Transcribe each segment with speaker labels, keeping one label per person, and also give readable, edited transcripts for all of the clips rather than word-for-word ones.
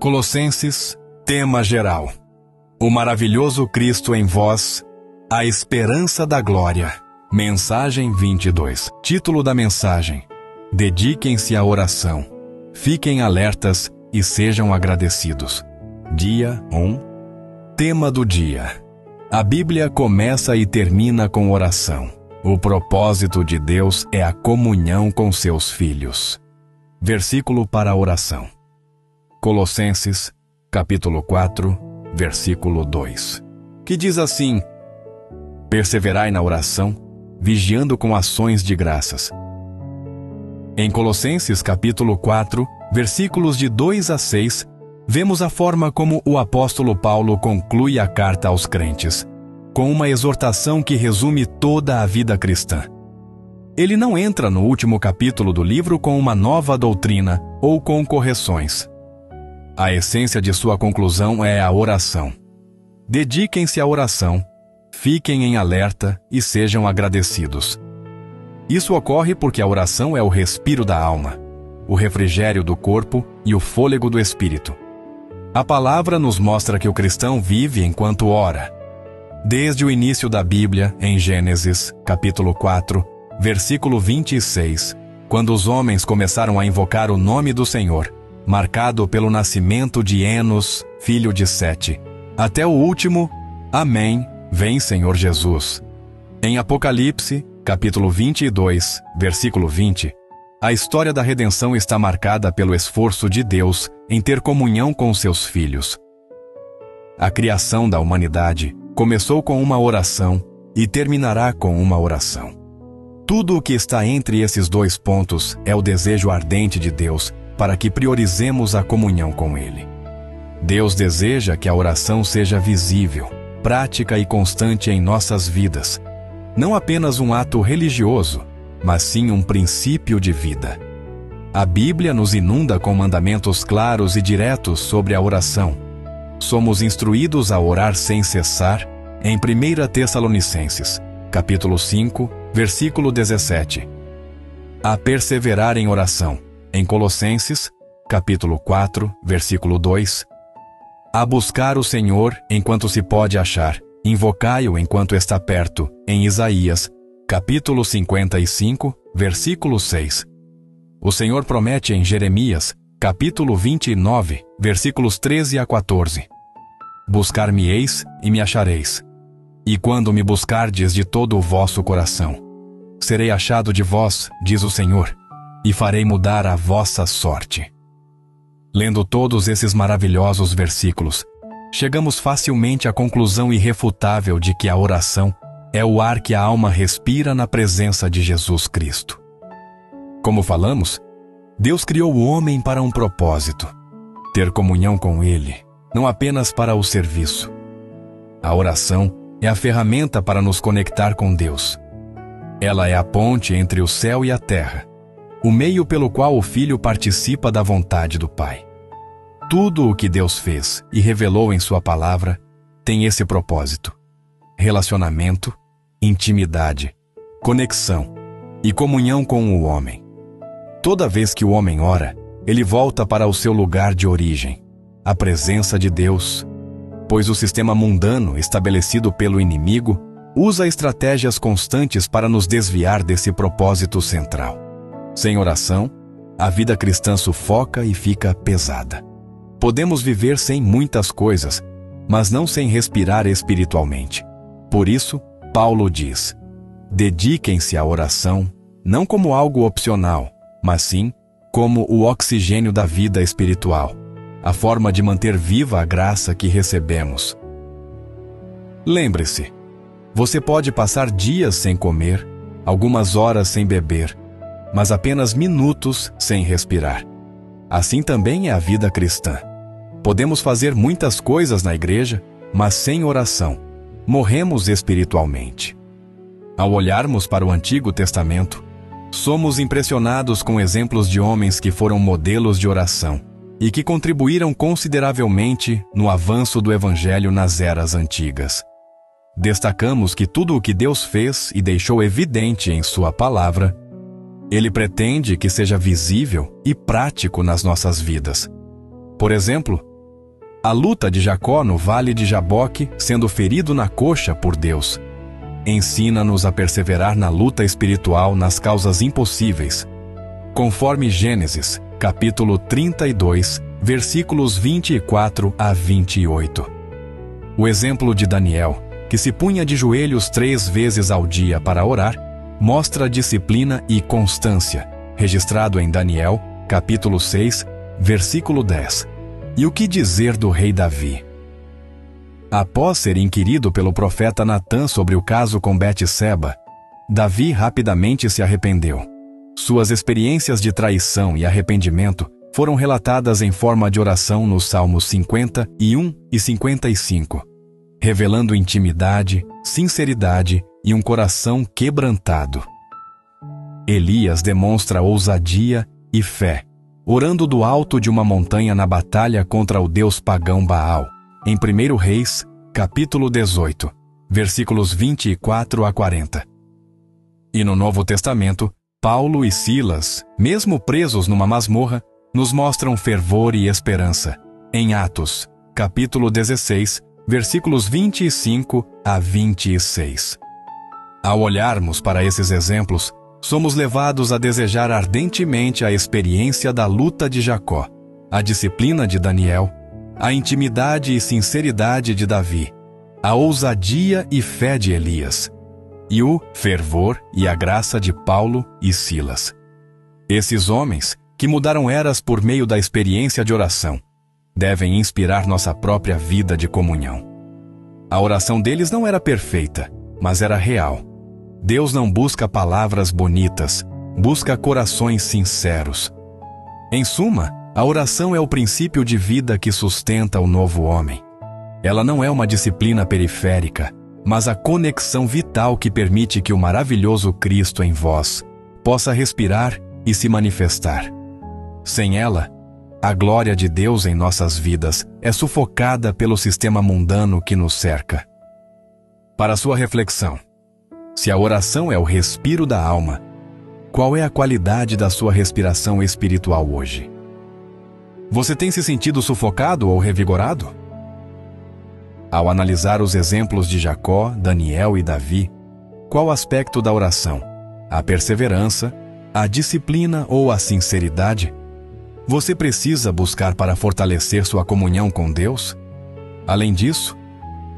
Speaker 1: Colossenses, tema geral. O maravilhoso Cristo em vós, a esperança da glória. Mensagem 22. Título da mensagem: Dediquem-se à oração. Fiquem alertas e sejam agradecidos. Dia 1. Tema do dia. A Bíblia começa e termina com oração. O propósito de Deus é a comunhão com seus filhos. Versículo para a oração. Colossenses, capítulo 4, versículo 2. Que diz assim: Perseverai na oração, vigiando com ações de graças. Em Colossenses, capítulo 4, versículos de 2 a 6, vemos a forma como o apóstolo Paulo conclui a carta aos crentes, com uma exortação que resume toda a vida cristã. Ele não entra no último capítulo do livro com uma nova doutrina ou com correções. A essência de sua conclusão é a oração. Dediquem-se à oração, fiquem em alerta e sejam agradecidos. Isso ocorre porque a oração é o respiro da alma, o refrigério do corpo e o fôlego do espírito. A palavra nos mostra que o cristão vive enquanto ora. Desde o início da Bíblia, em Gênesis, capítulo 4, versículo 26, quando os homens começaram a invocar o nome do Senhor, marcado pelo nascimento de Enos, filho de Sete, até o último, Amém, vem Senhor Jesus. Em Apocalipse, capítulo 22, versículo 20, a história da redenção está marcada pelo esforço de Deus em ter comunhão com seus filhos. A criação da humanidade começou com uma oração e terminará com uma oração. Tudo o que está entre esses dois pontos é o desejo ardente de Deus para que priorizemos a comunhão com Ele. Deus deseja que a oração seja visível, prática e constante em nossas vidas, não apenas um ato religioso, mas sim um princípio de vida. A Bíblia nos inunda com mandamentos claros e diretos sobre a oração. Somos instruídos a orar sem cessar em 1 Tessalonicenses, capítulo 5, versículo 17. A perseverar em oração, em Colossenses, capítulo 4, versículo 2. A buscar o Senhor enquanto se pode achar, invocai-o enquanto está perto, em Isaías, capítulo 55, versículo 6. O Senhor promete em Jeremias, capítulo 29, versículos 13 a 14. Buscar-me-eis e me achareis. E quando me buscardes de todo o vosso coração, serei achado de vós, diz o Senhor, e farei mudar a vossa sorte. Lendo todos esses maravilhosos versículos, chegamos facilmente à conclusão irrefutável de que a oração é o ar que a alma respira na presença de Jesus Cristo. Como falamos, Deus criou o homem para um propósito: ter comunhão com Ele, não apenas para o serviço. A oração é a ferramenta para nos conectar com Deus. Ela é a ponte entre o céu e a terra, o meio pelo qual o Filho participa da vontade do Pai. Tudo o que Deus fez e revelou em sua palavra tem esse propósito: relacionamento, intimidade, conexão e comunhão com o homem. Toda vez que o homem ora, ele volta para o seu lugar de origem, a presença de Deus, pois o sistema mundano estabelecido pelo inimigo usa estratégias constantes para nos desviar desse propósito central. Sem oração, a vida cristã sufoca e fica pesada. Podemos viver sem muitas coisas, mas não sem respirar espiritualmente. Por isso, Paulo diz: dediquem-se à oração, não como algo opcional, mas sim como o oxigênio da vida espiritual, a forma de manter viva a graça que recebemos. Lembre-se, você pode passar dias sem comer, algumas horas sem beber, mas apenas minutos sem respirar. Assim também é a vida cristã. Podemos fazer muitas coisas na igreja, mas sem oração, morremos espiritualmente. Ao olharmos para o Antigo Testamento, somos impressionados com exemplos de homens que foram modelos de oração e que contribuíram consideravelmente no avanço do Evangelho nas eras antigas. Destacamos que tudo o que Deus fez e deixou evidente em sua palavra, Ele pretende que seja visível e prático nas nossas vidas. Por exemplo, A luta de Jacó no vale de Jaboque, sendo ferido na coxa por Deus. Ensina-nos a perseverar na luta espiritual nas causas impossíveis, conforme Gênesis, capítulo 32, versículos 24 a 28. O exemplo de Daniel, que se punha de joelhos 3 vezes ao dia para orar, mostra disciplina e constância, registrado em Daniel, capítulo 6, versículo 10. E o que dizer do rei Davi? Após ser inquirido pelo profeta Natã sobre o caso com Betseba, Davi rapidamente se arrependeu. Suas experiências de traição e arrependimento foram relatadas em forma de oração nos Salmos 51 e 55, revelando intimidade, sinceridade e um coração quebrantado. Elias demonstra ousadia e fé, orando do alto de uma montanha na batalha contra o deus pagão Baal, em 1 Reis, capítulo 18, versículos 24 a 40. E no Novo Testamento, Paulo e Silas, mesmo presos numa masmorra, nos mostram fervor e esperança, em Atos, capítulo 16, versículos 25 a 26. Ao olharmos para esses exemplos, somos levados a desejar ardentemente a experiência da luta de Jacó, a disciplina de Daniel, a intimidade e sinceridade de Davi, a ousadia e fé de Elias, e o fervor e a graça de Paulo e Silas. Esses homens, que mudaram eras por meio da experiência de oração, devem inspirar nossa própria vida de comunhão. A oração deles não era perfeita, mas era real. Deus não busca palavras bonitas, busca corações sinceros. Em suma, a oração é o princípio de vida que sustenta o novo homem. Ela não é uma disciplina periférica, mas a conexão vital que permite que o maravilhoso Cristo em vós possa respirar e se manifestar. Sem ela, a glória de Deus em nossas vidas é sufocada pelo sistema mundano que nos cerca. Para sua reflexão, se a oração é o respiro da alma, qual é a qualidade da sua respiração espiritual hoje? Você tem se sentido sufocado ou revigorado? Ao analisar os exemplos de Jacó, Daniel e Davi, qual aspecto da oração, a perseverança, a disciplina ou a sinceridade, você precisa buscar para fortalecer sua comunhão com Deus? Além disso,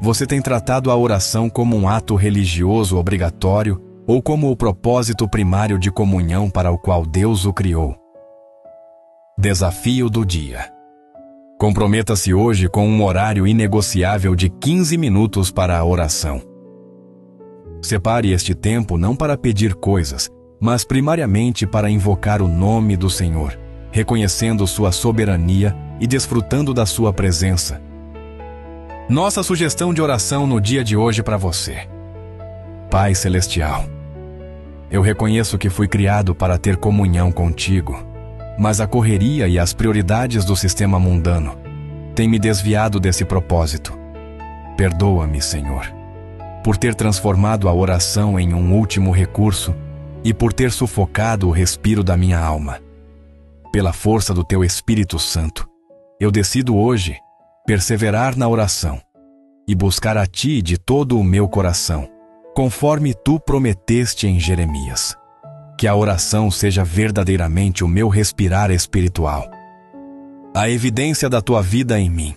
Speaker 1: você tem tratado a oração como um ato religioso obrigatório ou como o propósito primário de comunhão para o qual Deus o criou? Desafio do dia. Comprometa-se hoje com um horário inegociável de 15 minutos para a oração. Separe este tempo não para pedir coisas, mas primariamente para invocar o nome do Senhor, reconhecendo sua soberania e desfrutando da sua presença. Nossa sugestão de oração no dia de hoje para você. Pai Celestial, eu reconheço que fui criado para ter comunhão contigo, mas a correria e as prioridades do sistema mundano têm me desviado desse propósito. Perdoa-me, Senhor, por ter transformado a oração em um último recurso e por ter sufocado o respiro da minha alma. Pela força do Teu Espírito Santo, eu decido hoje perseverar na oração e buscar a Ti de todo o meu coração, conforme Tu prometeste em Jeremias. Que a oração seja verdadeiramente o meu respirar espiritual, a evidência da Tua vida em mim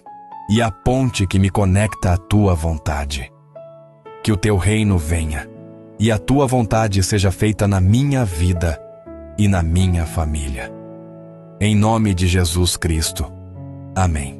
Speaker 1: e a ponte que me conecta à Tua vontade. Que o Teu reino venha e a Tua vontade seja feita na minha vida e na minha família. Em nome de Jesus Cristo. Amém.